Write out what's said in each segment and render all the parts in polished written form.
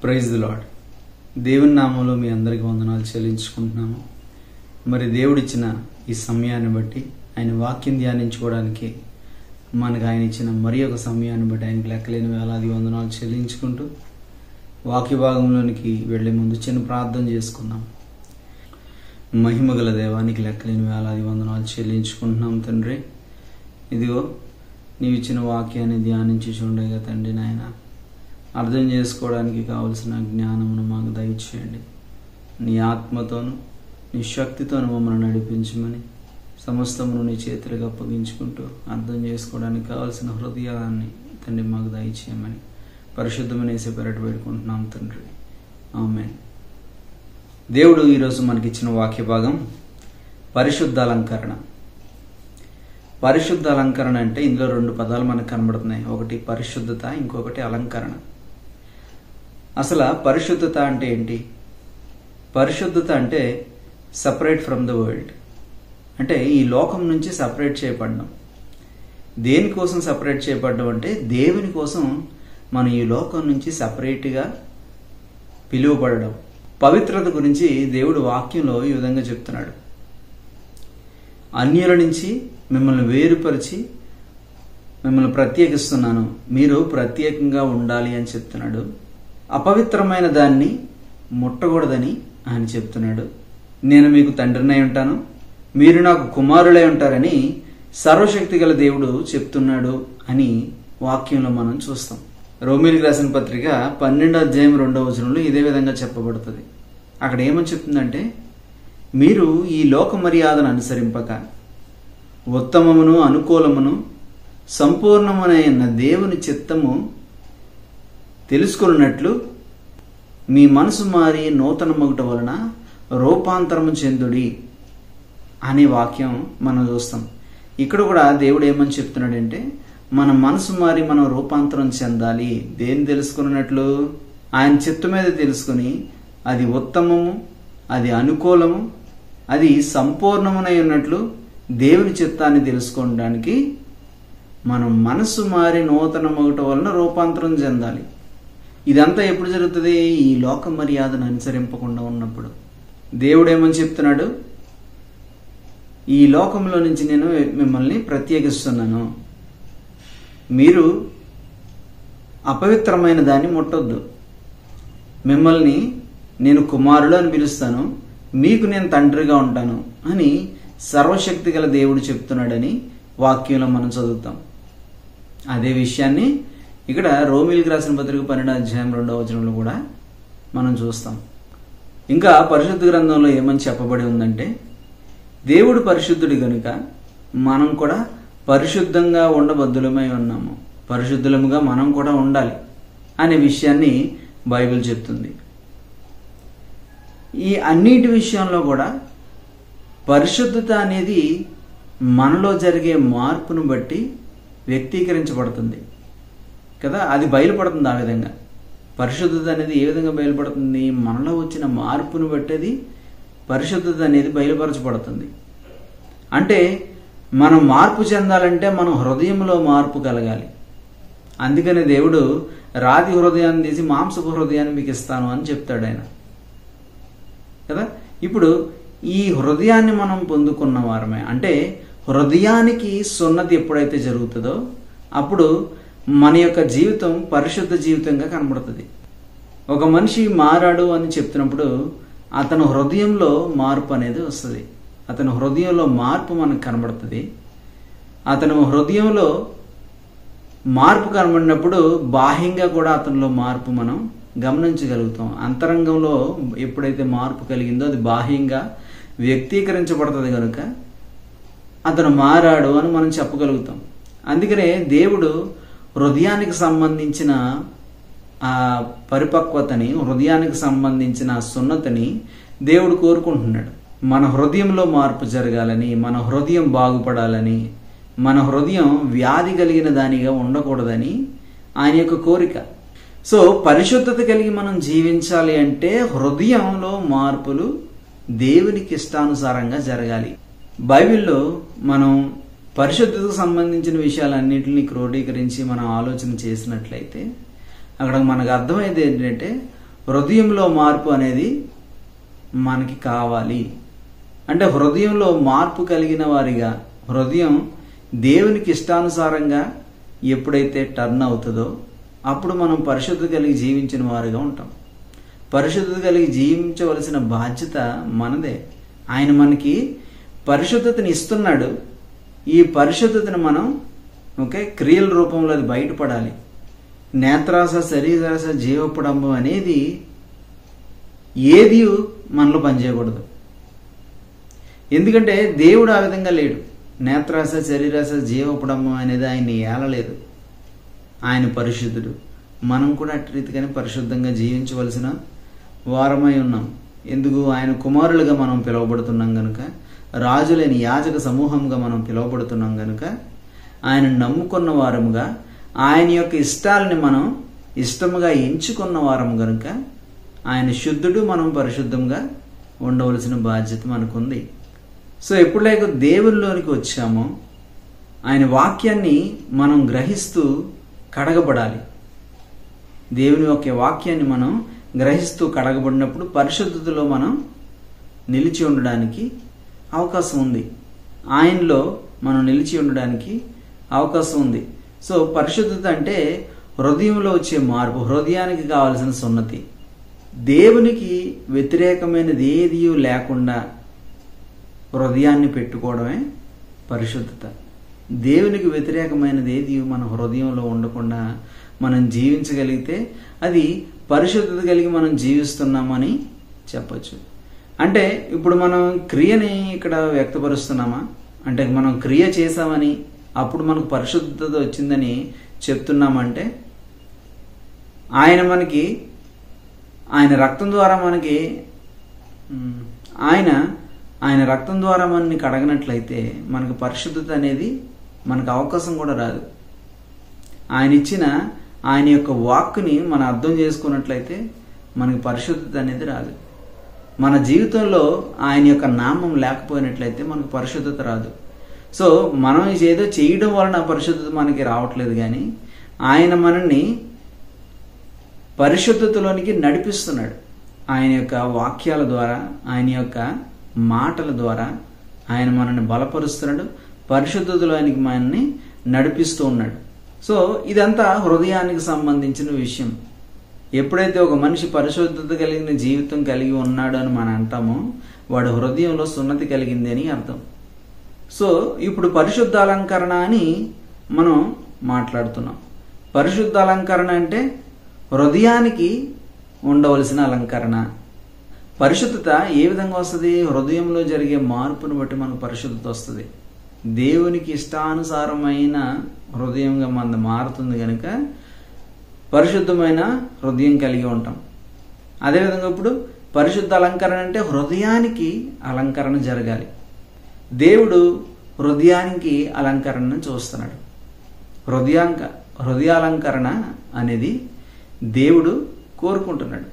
Praise the lord. దేవుని నామంలో మీ అందరికీ వందనాలు చెల్లించుకుంటున్నాము. మరి దేవుడిచ్చిన ఈ సమయాన్ని బట్టి, ఆయన వాక్యం ధ్యానించుకోవడానికి మనకు ఆయన ఇచ్చిన మరి ఒక సమయాన్ని బట్టి ఆయనకు లెక్కలేని వేలాది వందనాలు చెల్లించుకుంటూ వాక్య భాగంలోనికి వెళ్లే ముందు చిన్న ప్రార్థన చేసుకుందాం. మహిమగల దేవానికి లెక్కలేని వేలాది వందనాలు చెల్లించుకుంటున్నాం తండ్రి. ఇదిగో నీవు ఇచ్చిన వాక్యాన్ని ధ్యానించి చూడగా తండ్రి నాయన, అర్థం చేసుకోవడానికి కావలసిన జ్ఞానమును మాకు దయచేయండి. నీ ఆత్మతోను నీ శక్తితోను మమ్మల్ని నడిపించమని సమస్తమును నీ చేతులకు అప్పగించుకుంటూ అర్థం చేసుకోవడానికి కావలసిన హృదయాన్ని తండ్రి మాకు దయచేయమని పరిశుద్ధమైన యేసు పేరిట వేడుకుంటున్నాం తండ్రి. ఆమేన్. దేవుడు ఈరోజు మనకిచ్చిన వాక్య భాగం పరిశుద్ధ అలంకరణ. పరిశుద్ధ అలంకరణ అంటే ఇందులో రెండు పదాలు మనకు కనబడుతున్నాయి. ఒకటి పరిశుద్ధత, ఇంకొకటి అలంకరణ. అసలు పరిశుద్ధత అంటే ఏంటి? పరిశుద్ధత అంటే సపరేట్ ఫ్రమ్ ద వరల్డ్, అంటే ఈ లోకం నుంచి సపరేట్ చేయబడడం. దేనికోసం సపరేట్ చేయబడడం అంటే దేవుని కోసం మనం ఈ లోకం నుంచి సపరేట్గా పిలువబడడం. పవిత్రత గురించి దేవుడు వాక్యంలో ఈ విధంగా చెప్తున్నాడు. అన్యుల నుంచి మిమ్మల్ని వేరుపరిచి మిమ్మల్ని ప్రత్యేకిస్తున్నాను, మీరు ప్రత్యేకంగా ఉండాలి అని చెప్తున్నాడు. అపవిత్రమైన దాన్ని ముట్టకూడదని ఆయన చెప్తున్నాడు. నేను మీకు తండ్రినై ఉంటాను, మీరు నాకు కుమారులై ఉంటారని సర్వశక్తి గల దేవుడు చెప్తున్నాడు అని వాక్యంలో మనం చూస్తాం. రోమీయులకు రాసిన పత్రిక 12:2 ఇదే విధంగా చెప్పబడుతుంది. అక్కడ ఏమని చెప్తుందంటే, మీరు ఈ లోక మర్యాదను అనుసరింపక ఉత్తమమును అనుకూలమును సంపూర్ణమునైన దేవుని చిత్తము తెలుసుకున్నట్లు మీ మనసు మారి నూతన మగుట వలన రూపాంతరము చెందుడి అనే వాక్యం మనం చూస్తాం. ఇక్కడ కూడా దేవుడు ఏమని చెప్తున్నాడంటే, మన మనసు మారి మనం రూపాంతరం చెందాలి. దేన్ని తెలుసుకున్నట్లు? ఆయన చిత్తం మీద తెలుసుకుని అది ఉత్తమము, అది అనుకూలము, అది సంపూర్ణమునై ఉన్నట్లు దేవుని చిత్తాన్ని తెలుసుకోవడానికి మనం మనసు మారి నూతన మగుట వలన రూపాంతరం చెందాలి. ఇదంతా ఎప్పుడు జరుగుతుంది? ఈ లోక మర్యాదను అనుసరింపకుండా ఉన్నప్పుడు. దేవుడు ఏమని చెప్తున్నాడు? ఈ లోకంలో నుంచి నేను మిమ్మల్ని ప్రత్యేకిస్తున్నాను, మీరు అపవిత్రమైన దాన్ని ముట్టొద్దు, మిమ్మల్ని నేను కుమారుడు అని పిలుస్తాను, మీకు నేను తండ్రిగా ఉంటాను అని సర్వశక్తి గల దేవుడు చెప్తున్నాడని వాక్యంలో మనం చదువుతాం. అదే విషయాన్ని ఇక్కడ రోమీయులకు రాసిన పత్రిక 12:2 కూడా మనం చూస్తాం. ఇంకా పరిశుద్ధ గ్రంథంలో ఏమని చెప్పబడి ఉందంటే, దేవుడు పరిశుద్ధుడి గనుక మనం కూడా పరిశుద్ధంగా ఉండబద్దులమై ఉన్నాము, పరిశుద్ధులముగా మనం కూడా ఉండాలి అనే విషయాన్ని బైబిల్ చెప్తుంది. ఈ అన్నిటి విషయంలో కూడా పరిశుద్ధత అనేది మనలో జరిగే మార్పును బట్టి వ్యక్తీకరించబడుతుంది కదా, అది బయలుపడుతుంది. ఆ విధంగా పరిశుద్ధత అనేది ఏ విధంగా బయలుపడుతుంది? మనలో వచ్చిన మార్పును బట్టి అది పరిశుద్ధత అనేది బయలుపరచబడుతుంది. అంటే మనం మార్పు చెందాలంటే మనం హృదయంలో మార్పు కలగాలి. అందుకనే దేవుడు రాతి హృదయాన్ని తీసి మాంసపు హృదయాన్ని మీకు ఇస్తాను అని చెప్తాడు ఆయన కదా. ఇప్పుడు ఈ హృదయాన్ని మనం పొందుకున్న వారమే. అంటే హృదయానికి సున్నతి ఎప్పుడైతే జరుగుతుందో అప్పుడు మన యొక్క జీవితం పరిశుద్ధ జీవితంగా కనబడుతుంది. ఒక మనిషి మారాడు అని చెప్తున్నప్పుడు అతను హృదయంలో మార్పు అనేది వస్తుంది. అతని హృదయంలో మార్పు మనకు కనబడుతుంది. అతను హృదయంలో మార్పు కనబడినప్పుడు బాహ్యంగా కూడా అతనిలో మార్పు మనం గమనించగలుగుతాం. అంతరంగంలో ఎప్పుడైతే మార్పు కలిగిందో అది బాహ్యంగా వ్యక్తీకరించబడుతుంది కనుక అతను మారాడు అని మనం చెప్పగలుగుతాం. అందుకనే దేవుడు హృదయానికి సంబంధించిన ఆ పరిపక్వతని, హృదయానికి సంబంధించిన సున్నతిని దేవుడు కోరుకుంటున్నాడు. మన హృదయంలో మార్పు జరగాలని, మన హృదయం బాగుపడాలని, మన హృదయం వ్యాధి కలిగిన దానిగా ఉండకూడదని ఆయన యొక్క కోరిక. సో పరిశుద్ధత కలిగి మనం జీవించాలి అంటే హృదయంలో మార్పులు దేవునికి ఇష్టానుసారంగా జరగాలి. బైబిల్లో మనం పరిశుద్ధతకు సంబంధించిన విషయాలన్నింటినీ క్రోడీకరించి మనం ఆలోచన చేసినట్లయితే అక్కడ మనకు అర్థమైంది ఏంటంటే, హృదయంలో మార్పు అనేది మనకి కావాలి. అంటే హృదయంలో మార్పు కలిగిన వారిగా, హృదయం దేవునికి ఇష్టానుసారంగా ఎప్పుడైతే టర్న్ అవుతుందో అప్పుడు మనం పరిశుద్ధత కలిగి జీవించిన వారిగా ఉంటాం. పరిశుద్ధత కలిగి జీవించవలసిన బాధ్యత మనదే. ఆయన మనకి పరిశుద్ధతని ఇస్తున్నాడు. ఈ పరిశుద్ధతను మనం క్రియల రూపంలో అది బయటపడాలి. నేత్రాస, శరీరాస, జీవపడంబం అనేది ఏది మనలో పనిచేయకూడదు. ఎందుకంటే దేవుడు ఆ విధంగా లేడు. నేత్రాస, శరీరాస, జీవపడంబం అనేది ఆయన్ని ఏలలేదు. ఆయన పరిశుద్ధుడు. మనం కూడా అట్టి రీతిగానే పరిశుద్ధంగా జీవించవలసిన వారమై ఉన్నాం. ఎందుకు? ఆయన కుమారులుగా మనం పిలువబడుతున్నాం గనుక, రాజులైన యాజక సమూహంగా మనం పిలువబడుతున్నాం గనుక, ఆయన నమ్ముకున్న వారముగా, ఆయన యొక్క ఇష్టాలని మనం ఇష్టముగా ఎంచుకున్న వారం గనుక ఆయన శుద్ధుడు, మనం పరిశుద్ధంగా ఉండవలసిన బాధ్యత మనకుంది. సో ఎప్పుడైతే దేవునిలోనికి వచ్చామో ఆయన వాక్యాన్ని మనం గ్రహిస్తూ కడగబడాలి. దేవుని యొక్క వాక్యాన్ని మనం గ్రహిస్తూ కడగబడినప్పుడు పరిశుద్ధతలో మనం నిలిచి ఉండడానికి అవకాశం ఉంది. ఆయనలో మనం నిలిచి ఉండడానికి అవకాశం ఉంది. సో పరిశుద్ధత అంటే హృదయంలో వచ్చే మార్పు, హృదయానికి కావాల్సిన సున్నతి. దేవునికి వ్యతిరేకమైనది ఏది లేకుండా హృదయాన్ని పెట్టుకోవడమే పరిశుద్ధత. దేవునికి వ్యతిరేకమైనది ఏది మన హృదయంలో ఉండకుండా మనం జీవించగలిగితే అది పరిశుద్ధత కలిగి మనం జీవిస్తున్నామని చెప్పచ్చు. అంటే ఇప్పుడు మనం క్రియని ఇక్కడ వ్యక్తపరుస్తున్నామా? అంటే మనం క్రియ చేసామని అప్పుడు మనకు పరిశుద్ధత వచ్చిందని చెప్తున్నామంటే, ఆయన రక్తం ద్వారా ఆయన రక్తం ద్వారా మనని కడగనట్లయితే మనకు పరిశుద్ధత అనేది మనకు అవకాశం కూడా రాదు. ఆయన యొక్క వాక్కుని మనం అర్థం చేసుకున్నట్లయితే మనకు పరిశుద్ధత అనేది రాదు. మన జీవితంలో ఆయన యొక్క నామం లేకపోయినట్లయితే మనకు పరిశుద్ధత రాదు. సో మనం ఏదో చేయడం వలన పరిశుద్ధత మనకి రావట్లేదు, కానీ ఆయన మనల్ని పరిశుద్ధతలోనికి నడిపిస్తున్నాడు. ఆయన యొక్క వాక్యాల ద్వారా, ఆయన యొక్క మాటల ద్వారా ఆయన మనల్ని బలపరుస్తున్నాడు, పరిశుద్ధతలోనికి మనల్ని నడిపిస్తూ ఉన్నాడు. సో ఇదంతా హృదయానికి సంబంధించిన విషయం. ఎప్పుడైతే ఒక మనిషి పరిశుద్ధత కలిగిన జీవితం కలిగి ఉన్నాడు అని మనం అంటామో వాడు హృదయంలో సున్నతి కలిగింది అని అర్థం. సో ఇప్పుడు పరిశుద్ధ అలంకరణ అని మనం మాట్లాడుతున్నాం. పరిశుద్ధ అలంకరణ అంటే హృదయానికి ఉండవలసిన అలంకరణ. పరిశుద్ధత ఏ విధంగా వస్తుంది? హృదయంలో జరిగే మార్పును బట్టి మనకు పరిశుద్ధత వస్తుంది. దేవునికి ఇష్టానుసారమైన హృదయంగా మన మారుతుంది కనుక పరిశుద్ధమైన హృదయం కలిగి ఉంటాం. అదేవిధంగా ఇప్పుడు పరిశుద్ధ అలంకరణ అంటే హృదయానికి అలంకరణ జరగాలి. దేవుడు హృదయానికి అలంకరణను చూస్తున్నాడు. హృదయాలంకరణ అనేది దేవుడు కోరుకుంటున్నాడు.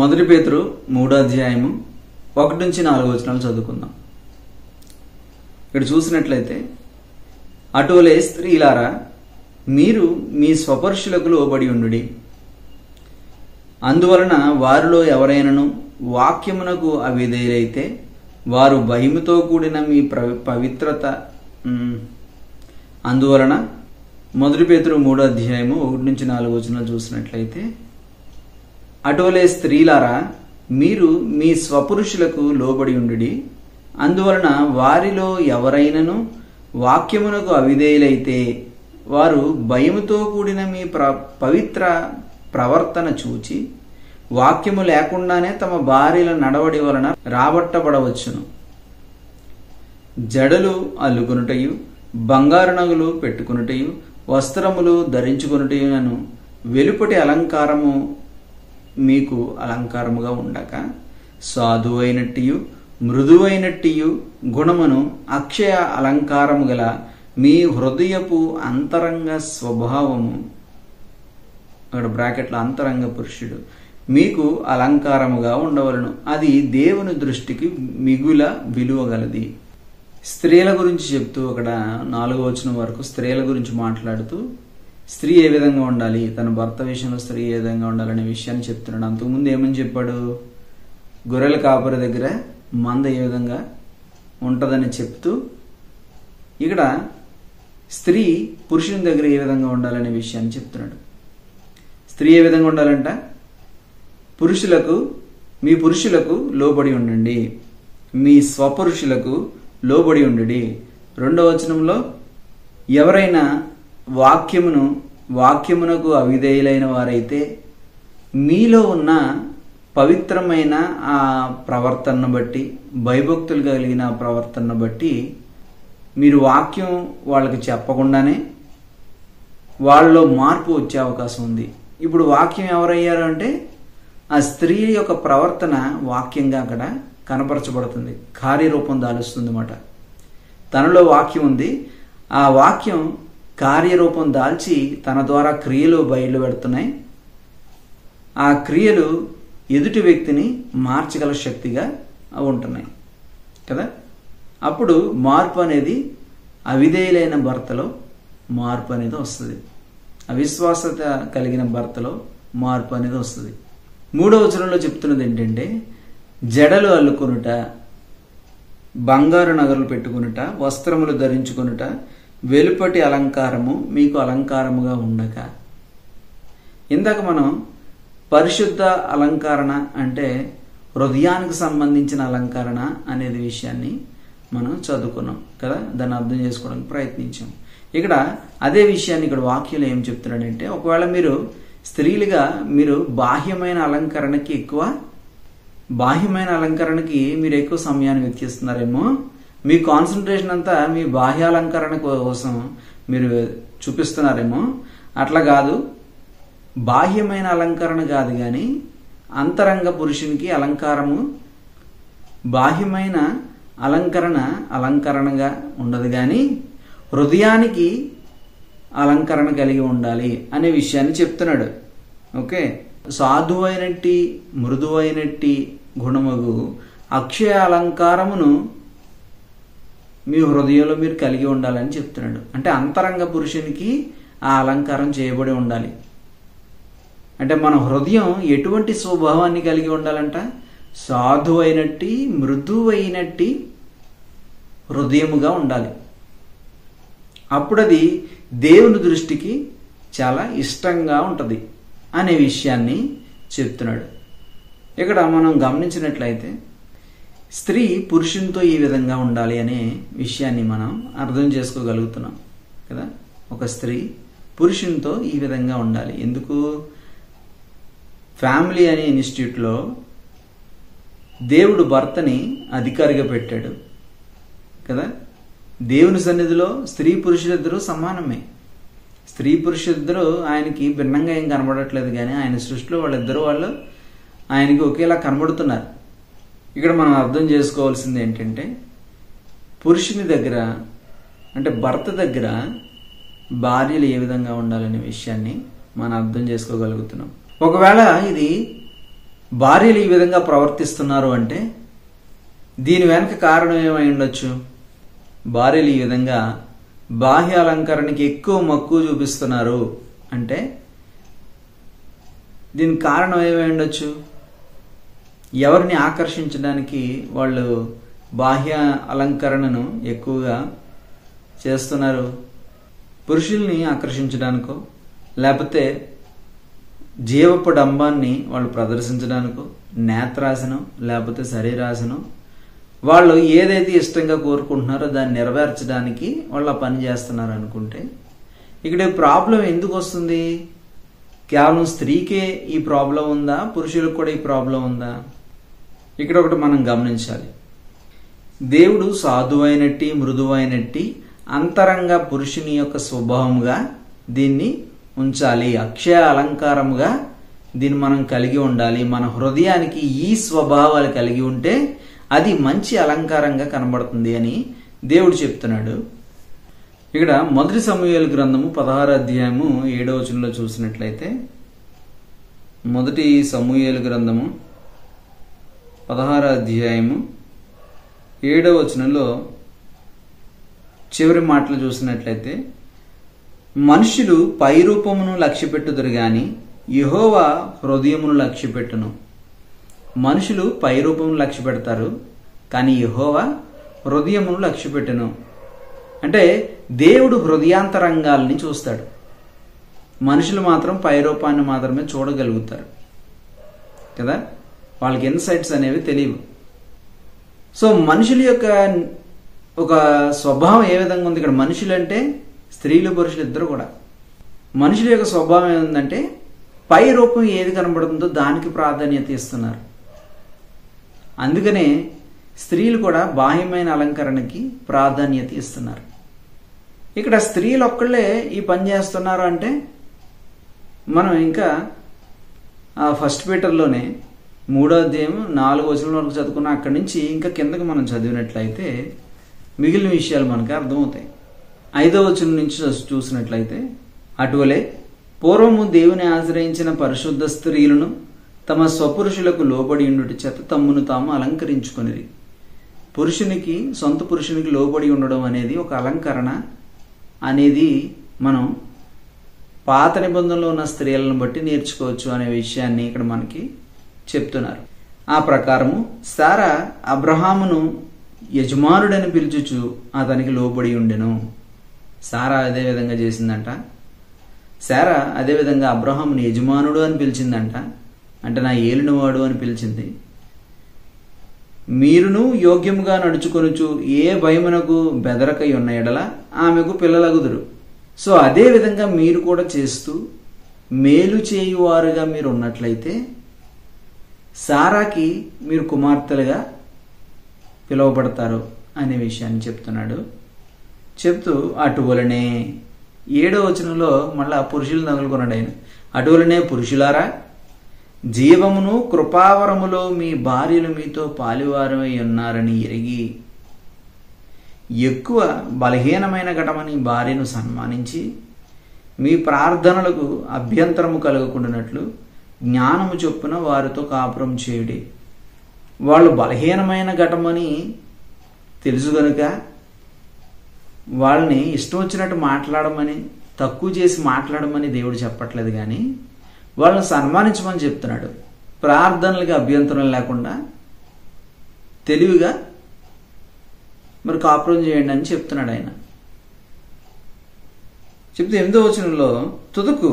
1 పేతురు 3వ అధ్యాయము 1-4 చదువుకుందాం. ఇక్కడ చూసినట్లయితే, అటువలే స్త్రీలారా మీరు మీ స్వపరుషులకు లోబడి ఉండుడి. అందువలన వారిలో ఎవరైనను వాక్యమునకు అవిధేయులైతే వారు భయముతో కూడిన మీ పవిత్రత. అందువలన 1 పేతురు 3వ అధ్యాయము 1-4 చూసినట్లయితే, అటువలే స్త్రీలారా మీరు మీ స్వపురుషులకు లోబడి ఉండుడి. అందువలన వారిలో ఎవరైనను వాక్యమునకు అవిధేయులైతే వారు భయముతో కూడిన మీ పవిత్ర ప్రవర్తన చూచి వాక్యము లేకుండానే తమ భార్యల నడవడి వలన రాబట్టబడవచ్చును. జడలు అల్లుకొనుటయు, బంగారు నగలు పెట్టుకొనుటయు, వస్త్రములు ధరించుకొనుటయునను వెలుపటి అలంకారము మీకు అలంకారముగా ఉండక, సాధువైనట్టియు మృదువైనట్టియు గుణమును అక్షయ అలంకారము గల మీ హృదయపు అంతరంగ స్వభావము, అక్కడ బ్రాకెట్లో అంతరంగ పురుషుడు, మీకు అలంకారముగా ఉండవలను. అది దేవుని దృష్టికి మిగుల విలువగలది. స్త్రీల గురించి చెప్తూ అక్కడ 4వ వచనం వరకు స్త్రీల గురించి మాట్లాడుతూ స్త్రీ ఏ విధంగా ఉండాలి, తన భర్త విషయంలో స్త్రీ ఏ విధంగా ఉండాలనే విషయాన్ని చెప్తున్నాడు. అంతకుముందు ఏమని చెప్పాడు? గొర్రెల కాపరి దగ్గర మంద ఏ విధంగా ఉంటుందని చెప్తూ ఇక్కడ స్త్రీ పురుషుని దగ్గర ఏ విధంగా ఉండాలనే విషయాన్ని చెప్తున్నాడు. స్త్రీ ఏ విధంగా ఉండాలంట? మీ పురుషులకు లోబడి ఉండండి, మీ స్వపురుషులకు లోబడి ఉండండి. 2వ వచనంలో ఎవరైనా వాక్యమునకు అవిధేయులైన వారైతే మీలో ఉన్న పవిత్రమైన ఆ ప్రవర్తనను బట్టి, భయభక్తులు కలిగిన ప్రవర్తనను బట్టి మీరు వాక్యం వాళ్ళకి చెప్పకుండానే వాళ్ళలో మార్పు వచ్చే అవకాశం ఉంది. ఇప్పుడు వాక్యం ఎవరయ్యారు అంటే ఆ స్త్రీ యొక్క ప్రవర్తన వాక్యంగా అక్కడ కనపరచబడుతుంది, కార్యరూపం దాలుస్తుంది అన్నమాట. తనలో వాక్యం ఉంది, ఆ వాక్యం కార్యరూపం దాల్చి తన ద్వారా క్రియలు బయలు పెడుతున్నాయి. ఆ క్రియలు ఎదుటి వ్యక్తిని మార్చగల శక్తిగా ఉంటున్నాయి కదా. అప్పుడు మార్పు అనేది అవిధేయులైన భర్తలో మార్పు అనేది వస్తుంది, అవిశ్వాసత కలిగిన భర్తలో మార్పు అనేది వస్తుంది. 3వ వచనంలో చెప్తున్నది ఏంటంటే జడలు అల్లుకొనుట, బంగారు నగలు పెట్టుకొనుట, వస్త్రములు ధరించుకొనుట, వెలుపటి అలంకారము మీకు అలంకారముగా ఉండక. ఇందాక మనం పరిశుద్ధ అలంకరణ అంటే హృదయానికి సంబంధించిన అలంకరణ అనేది విషయాన్ని మనం చదువుకున్నాం కదా, దాన్ని అర్థం చేసుకోవడానికి ప్రయత్నించాం. ఇక్కడ అదే విషయాన్ని ఇక్కడ వాక్యంలో ఏం చెప్తున్నాడంటే, ఒకవేళ మీరు స్త్రీలుగా మీరు బాహ్యమైన అలంకరణకి మీరు ఎక్కువ సమయాన్ని వెచ్చిస్తున్నారేమో, మీ కాన్సన్ట్రేషన్ అంతా మీ బాహ్య అలంకరణ కోసం మీరు చూపిస్తున్నారేమో. అట్లా కాదు, బాహ్యమైన అలంకరణ కాదు కానీ అంతరంగ పురుషునికి అలంకారము, బాహ్యమైన అలంకరణగా ఉండదు కానీ హృదయానికి అలంకరణ కలిగి ఉండాలి అనే విషయాన్ని చెప్తున్నాడు. ఓకే, సాధువైనట్టి మృదువైనట్టి గుణమగు అక్షయ అలంకారమును మీ హృదయంలో మీరు కలిగి ఉండాలని చెప్తున్నాడు. అంటే అంతరంగ పురుషునికి ఆ అలంకారం చేయబడి ఉండాలి. అంటే మన హృదయం ఎటువంటి స్వభావాన్ని కలిగి ఉండాలంట? సాధువైనట్టి మృదువైనట్టి హృదయముగా ఉండాలి. అప్పుడు అది దేవుని దృష్టికి చాలా ఇష్టంగా ఉంటుంది అనే విషయాన్ని చెప్తున్నాడు. ఇక్కడ మనం గమనించినట్లయితే స్త్రీ పురుషునితో ఈ విధంగా ఉండాలి అనే విషయాన్ని మనం అర్థం చేసుకోగలుగుతున్నాం కదా. ఒక స్త్రీ పురుషునితో ఈ విధంగా ఉండాలి. ఎందుకు? ఫ్యామిలీ అనే ఇన్స్టిట్యూట్లో దేవుడు భర్తని అధికారిగా పెట్టాడు కదా. దేవుని సన్నిధిలో స్త్రీ పురుషులిద్దరూ సమానమే. స్త్రీ పురుషులిద్దరూ ఆయనకి భిన్నంగా ఏం కనబడట్లేదు కానీ ఆయన సృష్టిలో వాళ్ళు ఆయనకి ఒకేలా కనబడుతున్నారు. ఇక్కడ మనం అర్థం చేసుకోవాల్సింది ఏంటంటే, పురుషుని దగ్గర అంటే భర్త దగ్గర భార్యలు ఏ విధంగా ఉండాలనే విషయాన్ని మనం అర్థం చేసుకోగలుగుతున్నాం. ఒకవేళ ఇది భార్యలు ఈ విధంగా ప్రవర్తిస్తున్నారు అంటే దీని వెనక కారణం ఏమై ఉండొచ్చు? భార్యలు ఈ విధంగా బాహ్య అలంకరణకి ఎక్కువ మక్కువ చూపిస్తున్నారు అంటే దీనికి కారణం ఏమై ఉండొచ్చు? ఎవరిని ఆకర్షించడానికి వాళ్ళు బాహ్య అలంకరణను ఎక్కువగా చేస్తున్నారు? పురుషుల్ని ఆకర్షించడానికో లేకపోతే జీవపు డంబాన్ని వాళ్ళు ప్రదర్శించడానికో, నేత్రాసనం లేకపోతే శరీరాసనం, వాళ్ళు ఏదైతే ఇష్టంగా కోరుకుంటున్నారో దాన్ని నెరవేర్చడానికి వాళ్ళు ఆ పని చేస్తున్నారు అనుకుంటే ఇక్కడ ప్రాబ్లం ఎందుకు వస్తుంది? కేవలం స్త్రీకే ఈ ప్రాబ్లం ఉందా? పురుషులకు కూడా ఈ ప్రాబ్లం ఉందా? ఇక్కడ ఒకటి మనం గమనించాలి. దేవుడు సాధువైనట్టి మృదువైనట్టి అంతరంగ పురుషుని యొక్క స్వభావంగా దీన్ని ఉంచాలి, అక్షయ అలంకారముగా దీన్ని మనం కలిగి ఉండాలి. మన హృదయానికి ఈ స్వభావాలు కలిగి ఉంటే అది మంచి అలంకారంగా కనబడుతుంది అని దేవుడు చెప్తున్నాడు. ఇక్కడ 1 సమూయేలు గ్రంథము 16వ అధ్యాయము 7వ వచనంలో చూసినట్లయితే 1 సమూయేలు గ్రంథము 16వ అధ్యాయము 7వ వచనంలో చివరి మాటలు చూసినట్లయితే, మనుషులు పైరూపమును లక్ష్యపెట్టుదురు గాని యెహోవా హృదయమును లక్ష్యపెట్టును. మనుషులు పైరూపమును లక్ష్య పెడతారు, కానీ యెహోవా హృదయమును లక్ష్యపెట్టును. అంటే దేవుడు హృదయాంతరంగాల్ని చూస్తాడు. మనుషులు మాత్రం పైరూపాన్ని మాత్రమే చూడగలుగుతారు కదా, వాళ్ళకి ఇన్సైట్స్ అనేవి తెలియవు. సో మనుషుల యొక్క ఒక స్వభావం ఏ విధంగా ఉంది ఇక్కడ? మనుషులు అంటే స్త్రీలు పురుషులు ఇద్దరు కూడా. మనుషుల యొక్క స్వభావం ఏముందంటే పై రూపం ఏది కనబడుతుందో దానికి ప్రాధాన్యత ఇస్తున్నారు. అందుకనే స్త్రీలు కూడా బాహ్యమైన అలంకరణకి ప్రాధాన్యత ఇస్తున్నారు. ఇక్కడ స్త్రీలు ఒక్కళ్ళే ఈ పని చేస్తున్నారు అంటే మనం ఇంకా 1 పీటర్లోనే 3వ అధ్యాయం 4వ వచనం వరకు చదువుకున్న అక్కడి నుంచి ఇంకా కిందకి మనం చదివినట్లయితే మిగిలిన విషయాలు మనకు అర్థమవుతాయి. 5వ వచనం నుంచి చూసినట్లయితే, అటువలే పూర్వము దేవుని ఆశ్రయించిన పరిశుద్ధ స్త్రీలను తమ స్వపురుషులకు లోబడి ఉండుట చేత తమ్మును తాము అలంకరించుకొనిరి. పురుషునికి, సొంత పురుషునికి లోబడి ఉండడం అనేది ఒక అలంకరణ అనేది మనం పాత నిబంధనలో ఉన్న స్త్రీలను బట్టి నేర్చుకోవచ్చు అనే విషయాన్ని ఇక్కడ మనకి చెప్తున్నారు. ఆ ప్రకారము శారా అబ్రహామును యజమానుడని పిలుచుచు అతనికి లోబడి ఉండెను. శారా అదే విధంగా చేసిందంట. శారా అదే విధంగా అబ్రహాముని యజమానుడు అని పిలిచిందంట, అంటే నా ఏలినవాడు అని పిలిచింది. మీరును యోగ్యముగా నడుచుకొనుచు ఏ భయమునకు బెదరకై ఉన్న ఎడల ఆమెకు పిల్లలగుదురు. సో అదే విధంగా మీరు కూడా చేస్తూ మేలు చేయువారుగా మీరు ఉన్నట్లయితే శారాకి మీరు కుమార్తెలుగా పిలువబడతారు అనే విషయాన్ని చెప్తున్నాడు. చెప్తూ అటువలనే 7వ వచనంలో మళ్ళా పురుషులు తగులుకున్నాడు ఆయన. అటువలనే పురుషులారా, జీవమును కృపావరములో మీ భార్యలు మీతో పాలివారమై ఉన్నారని ఎరిగి ఎక్కువ బలహీనమైన ఘటమని భార్యను సన్మానించి మీ ప్రార్థనలకు అభ్యంతరము కలగకుండానట్లు జ్ఞానము చొప్పున వారితో కాపురం చేయుడి. వాళ్ళు బలహీనమైన ఘటమని తెలుసు గనుక వాళ్ళని ఇష్టం వచ్చినట్టు మాట్లాడమని, తక్కువ చేసి మాట్లాడమని దేవుడు చెప్పట్లేదు, కానీ వాళ్ళని సన్మానించమని చెప్తున్నాడు. ప్రార్థనలకి అభ్యంతరం లేకుండా తెలివిగా మరి కాపురం చేయండి అని చెప్తున్నాడు ఆయన. చెప్తే 8వ వచనంలో తుదకు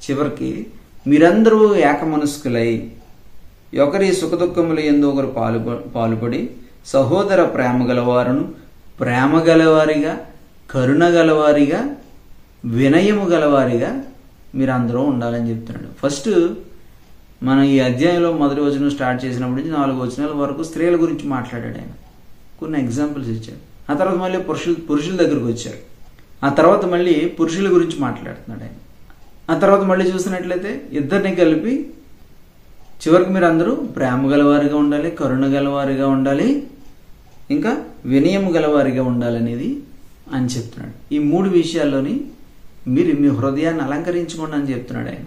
చివరికి మీరందరూ ఏకమనస్కులై ఒకరి సుఖదుఖముల యందు ఒకరు పాలుపడి సహోదర ప్రేమ గలవారిగా కరుణ గలవారిగా వినయము గలవారిగా మీరందరూ ఉండాలని చెప్తున్నాడు. ఫస్ట్ మనం ఈ అధ్యాయంలో 1వ వచనం స్టార్ట్ చేసినప్పటి నుంచి 4 వచనాల వరకు స్త్రీల గురించి మాట్లాడాడు ఆయన. కొన్ని ఎగ్జాంపుల్స్ ఇచ్చాడు. ఆ తర్వాత మళ్ళీ పురుషుల దగ్గరకు వచ్చాడు. ఆ తర్వాత మళ్ళీ పురుషుల గురించి మాట్లాడుతున్నాడు ఆయన. ఆ తర్వాత మళ్ళీ చూసినట్లయితే ఇద్దరిని కలిపి చివరికి మీరు అందరూ ప్రేమ గలవారిగా ఉండాలి, కరుణ గలవారిగా ఉండాలి, ఇంకా వినయము గలవారిగా ఉండాలనేది అని చెప్తున్నాడు. ఈ 3 విషయాల్లోని మీరు మీ హృదయాన్ని అలంకరించుకోండి అని చెప్తున్నాడు ఆయన.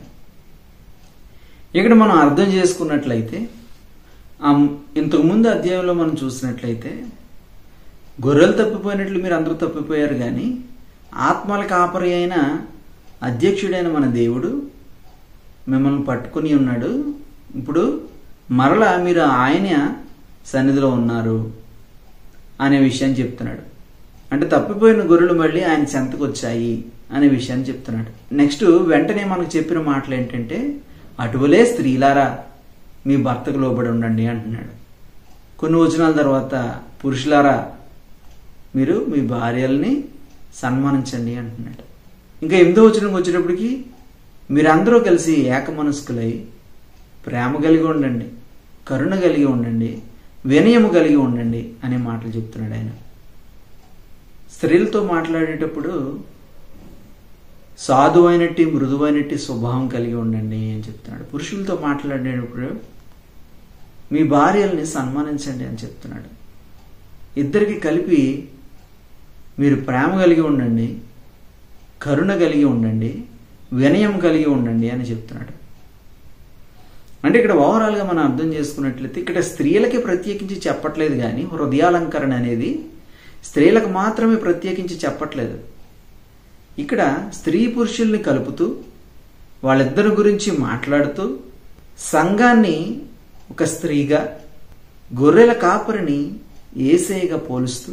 ఇక్కడ మనం అర్థం చేసుకున్నట్లయితే ఇంతకుముందు అధ్యాయంలో మనం చూసినట్లయితే గొర్రెలు తప్పిపోయినట్లు మీరు అందరూ తప్పిపోయారు, కానీ ఆత్మల కాపరి అయిన అధ్యక్షుడైన మన దేవుడు మిమ్మల్ని పట్టుకుని ఉన్నాడు. ఇప్పుడు మరలా మీరు ఆయన సన్నిధిలో ఉన్నారు అనే విషయాన్ని చెప్తున్నాడు. అంటే తప్పిపోయిన గొర్రెలు మళ్ళీ ఆయన చెంతకు వచ్చాయి అనే విషయాన్ని చెప్తున్నాడు. నెక్స్ట్ వెంటనే మనకు చెప్పిన మాటలు ఏంటంటే, అటువలే స్త్రీలారా మీ భర్తకు లోబడి ఉండండి అంటున్నాడు. కొన్ని వచనాల తర్వాత పురుషులారా మీరు మీ భార్యల్ని సన్మానించండి అంటున్నాడు. ఇంకా 8వ వచనంకి వచ్చేటప్పటికి మీరందరూ కలిసి ఏకమనస్కులై ప్రేమ కలిగి ఉండండి, కరుణ కలిగి ఉండండి, వినయము కలిగి ఉండండి అనే మాటలు చెప్తున్నాడు ఆయన. స్త్రీలతో మాట్లాడేటప్పుడు సాధువైనట్టి మృదువైనట్టి స్వభావం కలిగి ఉండండి అని చెప్తున్నాడు. పురుషులతో మాట్లాడేటప్పుడు మీ భార్యల్ని సన్మానించండి అని చెప్తున్నాడు. ఇద్దరికి కలిపి మీరు ప్రేమ కలిగి ఉండండి, కరుణ కలిగి ఉండండి, వినయం కలిగి ఉండండి అని చెప్తున్నాడు. అంటే ఇక్కడ ఓవరాల్గా మనం అర్థం చేసుకున్నట్లయితే ఇక్కడ స్త్రీలకి ప్రత్యేకించి చెప్పట్లేదు, కానీ హృదయాలంకరణ అనేది స్త్రీలకు మాత్రమే ప్రత్యేకించి చెప్పట్లేదు. ఇక్కడ స్త్రీ పురుషుల్ని కలుపుతూ వాళ్ళిద్దరి గురించి మాట్లాడుతూ సంఘాన్ని ఒక స్త్రీగా, గొర్రెల కాపరిని యేసయ్యగా పోలుస్తూ,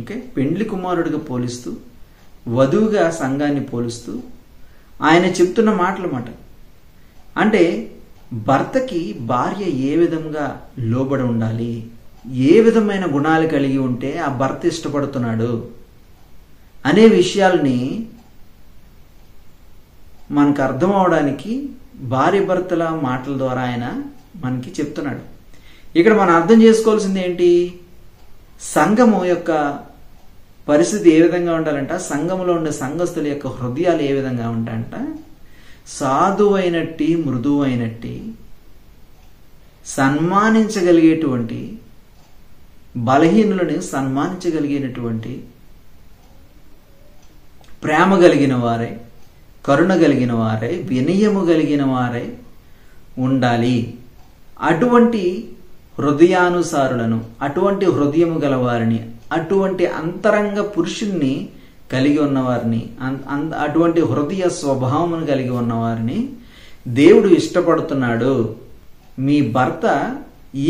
ఓకే, పెండ్లి కుమారుడిగా పోలుస్తూ, వధువుగా సంఘాన్ని పోలుస్తూ ఆయన చెప్తున్న మాటలమాట. అంటే భర్తకి భార్య ఏ విధంగా లోబడి ఉండాలి, ఏ విధమైన గుణాలు కలిగి ఉంటే ఆ భర్త ఇష్టపడుతున్నాడు అనే విషయాల్ని మనకు అర్థం అవడానికి భార్య భర్తల మాటల ద్వారా ఆయన మనకి చెప్తున్నాడు. ఇక్కడ మనం అర్థం చేసుకోవాల్సింది ఏంటి? సంఘము యొక్క పరిస్థితి ఏ విధంగా ఉండాలంట, సంఘములో ఉండే సంఘస్థుల యొక్క హృదయాలు ఏ విధంగా ఉంటాయంట, సాధువైనట్టి, మృదువైనట్టి, సన్మానించగలిగేటువంటి, బలహీనులను సన్మానించగలిగినటువంటి, ప్రేమ కలిగిన వారై, కరుణ కలిగిన వారై, వినయము కలిగిన వారై ఉండాలి. అటువంటి హృదయానుసారులను, అటువంటి హృదయము గలవారిని, అటువంటి అంతరంగ పురుషుణ్ణి కలిగి ఉన్నవారిని, అటువంటి హృదయ స్వభావమును కలిగి ఉన్నవారిని దేవుడు ఇష్టపడుతున్నాడు. మీ భర్త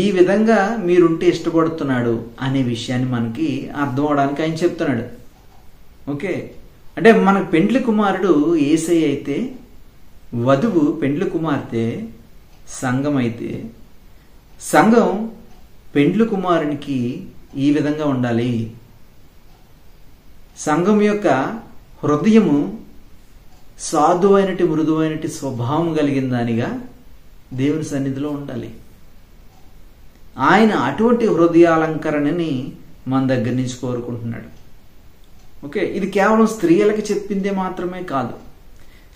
ఈ విధంగా మీరుంటే ఇష్టపడుతున్నాడు అనే విషయాన్ని మనకి అర్థం అవడానికి ఆయన చెప్తున్నాడు. ఓకే, అంటే మన పెండ్లి కుమారుడు యేసయ్య అయితే, వధువు పెండ్లి కుమార్తె సంఘం అయితే, సంఘం పెండ్లి కుమారునికి ఈ విధంగా ఉండాలి. సంఘం యొక్క హృదయము సాధువైనటి, మృదువైనటి స్వభావం కలిగిన దానిగా దేవుని సన్నిధిలో ఉండాలి. ఆయన అటువంటి హృదయాలంకరణని మన దగ్గర నుంచి కోరుకుంటున్నాడు. ఓకే, ఇది కేవలం స్త్రీలకు చెప్పిందే మాత్రమే కాదు.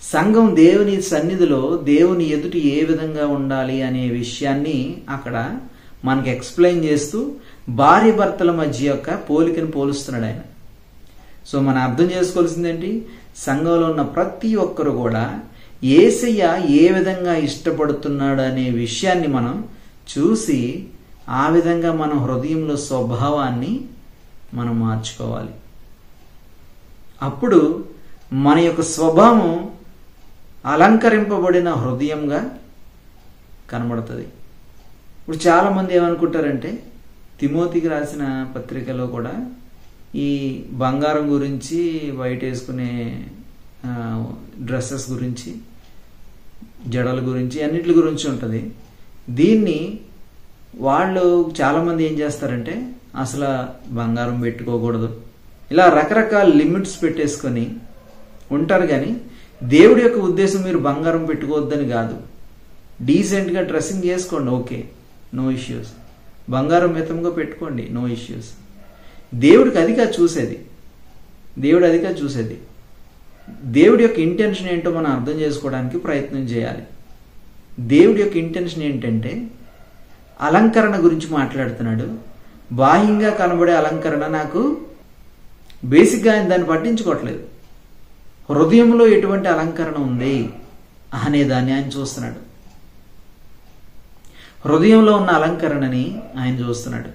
సంఘం దేవుని సన్నిధిలో దేవుని ఎదుటి ఏ విధంగా ఉండాలి అనే విషయాన్ని అక్కడ మనకి ఎక్స్ప్లెయిన్ చేస్తూ భార్య భర్తల మధ్య యొక్క పోలికను పోలుస్తున్నాడు ఆయన. సో మనం అర్థం చేసుకోవాల్సింది ఏంటి? సంఘంలో ఉన్న ప్రతి ఒక్కరు కూడా యేసయ్య ఏ విధంగా ఇష్టపడుతున్నాడు అనే విషయాన్ని మనం చూసి ఆ విధంగా మన హృదయంలో స్వభావాన్ని మనం మార్చుకోవాలి. అప్పుడు మన యొక్క స్వభావం అలంకరింపబడిన హృదయంగా కనబడుతుంది. ఇప్పుడు చాలామంది ఏమనుకుంటారంటే, తిమోతికి రాసిన పత్రికలో కూడా ఈ బంగారం గురించి, వైట్ వేసుకునే డ్రెస్సెస్ గురించి, జడల గురించి, అన్నిటి గురించి ఉంటుంది. దీన్ని వాళ్ళు చాలామంది ఏం చేస్తారంటే, అసలు బంగారం పెట్టుకోకూడదు, ఇలా రకరకాల లిమిట్స్ పెట్టేసుకొని ఉంటారు. కానీ దేవుడి యొక్క ఉద్దేశం మీరు బంగారం పెట్టుకోవద్దని కాదు. డీసెంట్గా డ్రెస్సింగ్ చేసుకోండి, ఓకే, నో ఇష్యూస్. బంగారం మితంగా పెట్టుకోండి, నో ఇష్యూస్. దేవుడికి అదిగా చూసేది, దేవుడు అదిగా చూసేది. దేవుడి యొక్క ఇంటెన్షన్ ఏంటో మనం అర్థం చేసుకోవడానికి ప్రయత్నం చేయాలి. దేవుడి యొక్క ఇంటెన్షన్ ఏంటంటే, అలంకరణ గురించి మాట్లాడుతున్నాడు. బాహ్యంగా కనబడే అలంకరణ నాకు బేసిక్గా ఆయన దాన్ని పట్టించుకోవట్లేదు. హృదయంలో ఎటువంటి అలంకరణ ఉంది అనేదాన్ని ఆయన చూస్తున్నాడు. హృదయంలో ఉన్న అలంకరణని ఆయన చూస్తున్నాడు.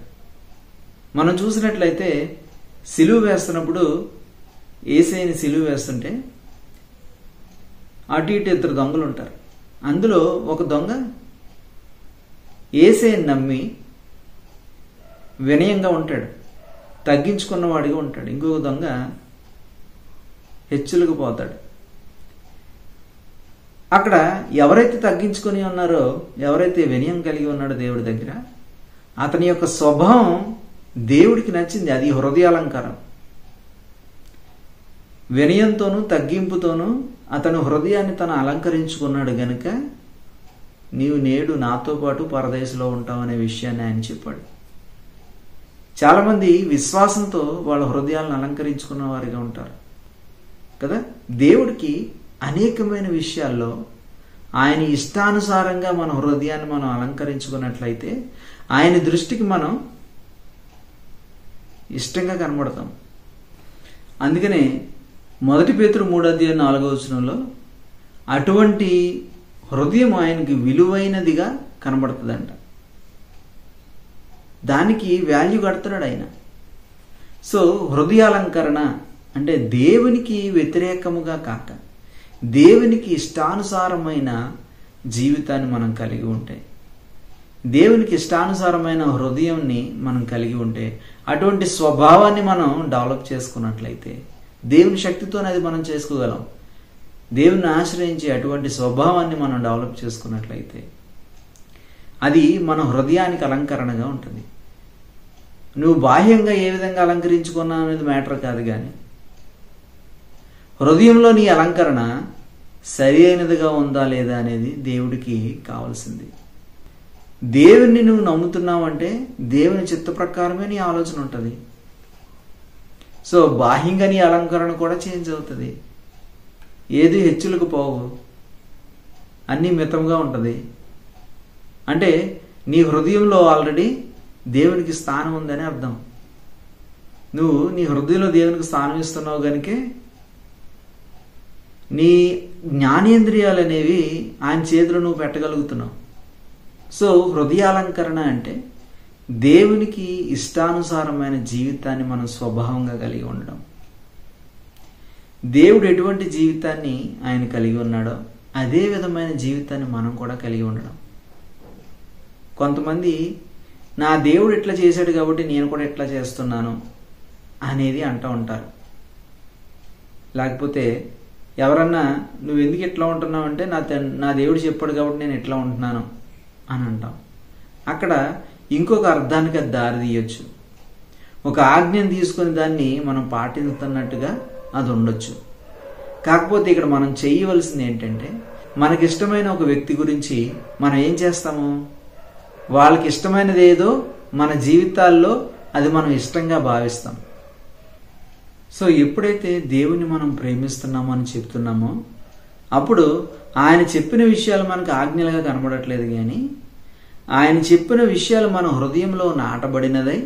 మనం చూసినట్లయితే సిలువ వేస్తున్నప్పుడు, యేసయ్యని సిలువ వేస్తుంటే అటు ఇటు ఇద్దరు దొంగలు ఉంటారు. అందులో ఒక దొంగ యేసయ్యని నమ్మి వినయంగా ఉంటాడు, తగ్గించుకున్నవాడిగా ఉంటాడు. ఇంకొక దొంగ హెచ్చులకు పోతాడు. అక్కడ ఎవరైతే తగ్గించుకొని ఉన్నారో, ఎవరైతే వినయం కలిగి ఉన్నాడో దేవుడి దగ్గర, అతని యొక్క స్వభావం దేవుడికి నచ్చింది. అది హృదయాలంకారం. వినయంతోనూ తగ్గింపుతోనూ అతను హృదయాన్ని తను అలంకరించుకున్నాడు గనుక నీవు నేడు నాతో పాటు పరదేశంలో ఉంటావు అనే విషయాన్ని ఆయన చెప్పాడు. చాలామంది విశ్వాసంతో వాళ్ళ హృదయాలను అలంకరించుకున్న వారిగా ఉంటారు కదా. దేవుడికి అనేకమైన విషయాల్లో ఆయన ఇష్టానుసారంగా మన హృదయాన్ని మనం అలంకరించుకున్నట్లయితే ఆయన దృష్టికి మనం ఇష్టంగా కనబడతాం. అందుకనే 1 పేతురు 3:4 అటువంటి హృదయం ఆయనకి విలువైనదిగా కనబడుతుందంట. దానికి వాల్యూ కడుతున్నాడు ఆయన. సో హృదయాలంకరణ అంటే దేవునికి వ్యతిరేకముగా కాక దేవునికి ఇష్టానుసారమైన జీవితాన్ని మనం కలిగి ఉంటే, దేవునికి ఇష్టానుసారమైన హృదయంని మనం కలిగి ఉంటే, అటువంటి స్వభావాన్ని మనం డెవలప్ చేసుకున్నట్లయితే, దేవుని శక్తితోనే అది మనం చేసుకోగలం. దేవుని ఆశ్రయించి అటువంటి స్వభావాన్ని మనం డెవలప్ చేసుకున్నట్లయితే అది మన హృదయానికి అలంకరణగా ఉంటుంది. నువ్వు బాహ్యంగా ఏ విధంగా అలంకరించుకున్నావు అనేది మ్యాటర్ కాదు, కానీ హృదయంలో నీ అలంకరణ సరి అయినదిగా ఉందా లేదా అనేది దేవుడికి కావాల్సింది. దేవుణ్ణి నువ్వు నమ్ముతున్నావు అంటే దేవుని చిత్త ప్రకారమే నీ ఆలోచన ఉంటుంది. సో బాహ్యంగా నీ అలంకరణ కూడా చేంజ్ అవుతుంది. ఏది హెచ్చులకు పోవు, అన్నీ మితంగా ఉంటుంది. అంటే నీ హృదయంలో ఆల్రెడీ దేవునికి స్థానం ఉందని అర్థం. నువ్వు నీ హృదయంలో దేవునికి స్థానం ఇస్తున్నావు కనుకే నీ జ్ఞానేంద్రియాలు అనేవి ఆయన చేతిలో నువ్వు పెట్టగలుగుతున్నావు. సో హృదయాలంకరణ అంటే దేవునికి ఇష్టానుసారమైన జీవితాన్ని మనం స్వభావంగా కలిగి ఉండడం. దేవుడు ఎటువంటి జీవితాన్ని ఆయన కలిగి ఉన్నాడో అదే విధమైన జీవితాన్ని మనం కూడా కలిగి ఉండడం. కొంతమంది నా దేవుడు ఇట్లా చేశాడు కాబట్టి నేను కూడా ఇట్లా చేస్తున్నాను అనేది అంటూ ఉంటారు. లేకపోతే ఎవరన్నా నువ్వు ఎందుకు ఇట్లా ఉంటున్నావు అంటే నా దేవుడు చెప్పాడు కాబట్టి నేను ఇట్లా ఉంటున్నాను అని అంటాం. అక్కడ ఇంకొక అర్థానికి అది దారి తీయొచ్చు. ఒక ఆజ్ఞను తీసుకుని దాన్ని మనం పాటిస్తున్నట్టుగా అది ఉండొచ్చు. కాకపోతే ఇక్కడ మనం చేయవలసింది ఏంటంటే, మనకిష్టమైన ఒక వ్యక్తి గురించి మనం ఏం చేస్తాము, వాళ్ళకి ఇష్టమైనది ఏదో మన జీవితాల్లో అది మనం ఇష్టంగా భావిస్తాం. సో ఎప్పుడైతే దేవుని మనం ప్రేమిస్తున్నామో అని చెప్తున్నామో అప్పుడు ఆయన చెప్పిన విషయాలు మనకు ఆజ్ఞలుగా కనబడట్లేదు, కానీ ఆయన చెప్పిన విషయాలు మన హృదయంలో నాటబడినదై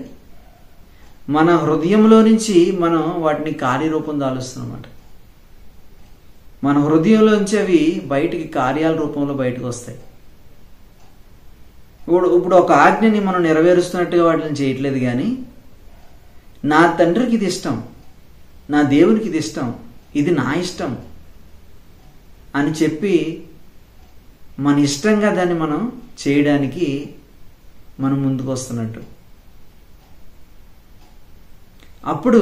మన హృదయంలో నుంచి మనం వాటిని కార్యరూపం దాలుస్తున్నమాట. మన హృదయంలోంచి అవి బయటికి కార్యాల రూపంలో బయటకు వస్తాయి. ఇప్పుడు ఒక ఆజ్ఞని మనం నెరవేరుస్తున్నట్టుగా వాటిని చేయట్లేదు, కానీ నా తండ్రికి ఇది ఇష్టం, నా దేవునికి ఇది ఇష్టం, ఇది నా ఇష్టం అని చెప్పి మన ఇష్టంగా దాన్ని మనం చేయడానికి మనం ముందుకు వస్తున్నట్టు. అప్పుడు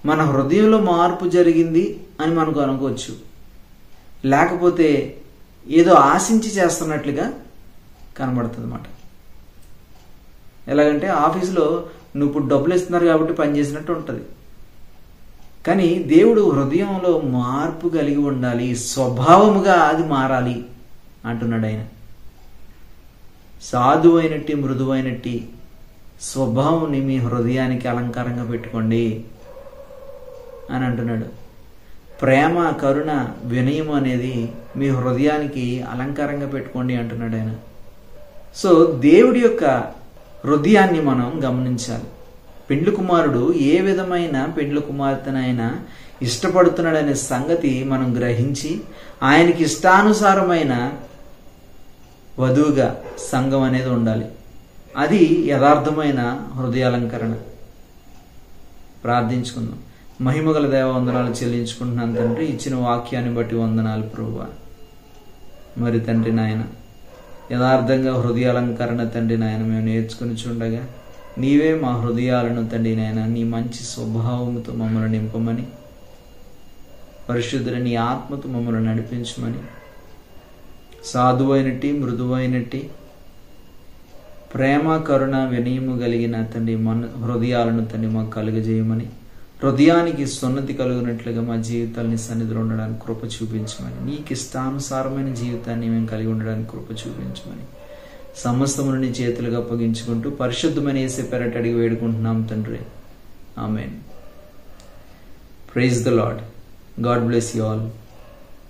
మన హృదయంలో మార్పు జరిగింది అని మనకు అనుకోవచ్చు. లేకపోతే ఏదో ఆశించి చేస్తున్నట్లుగా కనబడుతుంది అన్నమాట. ఎలాగంటే ఆఫీసులో నువ్వు ఇప్పుడు డబ్బులు ఇస్తున్నారు కాబట్టి పనిచేసినట్టు ఉంటుంది. కానీ దేవుడు హృదయంలో మార్పు కలిగి ఉండాలి, స్వభావముగా అది మారాలి అంటున్నాడు ఆయన. సాధువైనట్టి మృదువైనట్టి స్వభావాన్ని మీ హృదయానికి అలంకారంగా పెట్టుకోండి అని అంటున్నాడు. ప్రేమ, కరుణ, వినయం అనేది మీ హృదయానికి అలంకారంగా పెట్టుకోండి అంటున్నాడు ఆయన. సో దేవుడి యొక్క హృదయాన్ని మనం గమనించాలి. పెండ్లి కుమారుడు ఏ విధమైన పెండ్లి కుమార్తెనైనా ఇష్టపడుతున్నాడనే సంగతి మనం గ్రహించి ఆయనకి ఇష్టానుసారమైన వధువుగా సంఘం అనేది ఉండాలి. అది యథార్థమైన హృదయాలంకరణ. ప్రార్థించుకుందాం. మహిమగల దేవ వందనాలు చెల్లించుకుంటున్నాను తండ్రి, ఇచ్చిన వాక్యాన్ని బట్టి వందనాలు ప్రభువా. మరి తండ్రి నాయన యథార్థంగా హృదయాలంకరణ తండ్రి నాయన మేము నేర్చుకుని చూడగా నీవే మా హృదయాలను తండ్రి నాయన నీ మంచి స్వభావంతో మమ్మల్ని నింపమని, పరిశుద్ధుల నీ ఆత్మతో మమ్మల్ని నడిపించమని, సాధువైనట్టి మృదువైనట్టి ప్రేమ, కరుణ, వినయము కలిగిన తండ్రి మన హృదయాలను తండ్రి మాకు కలుగజేయమని, హృదయానికి సున్నతి కలుగునట్లుగా మా జీవితాలని సన్నిధిలో ఉండడానికి కృప చూపించమని, నీకు ఇష్టానుసారమైన జీవితాన్ని మేము కలిగి ఉండడానికి కృప చూపించమని సమస్తమును నీ చేతులుగా అప్పగించుకుంటూ పరిశుద్ధమైన యేసు పేరట అడిగి వేడుకుంటున్నాం తండ్రి. Amen. Praise the lord. God bless you all.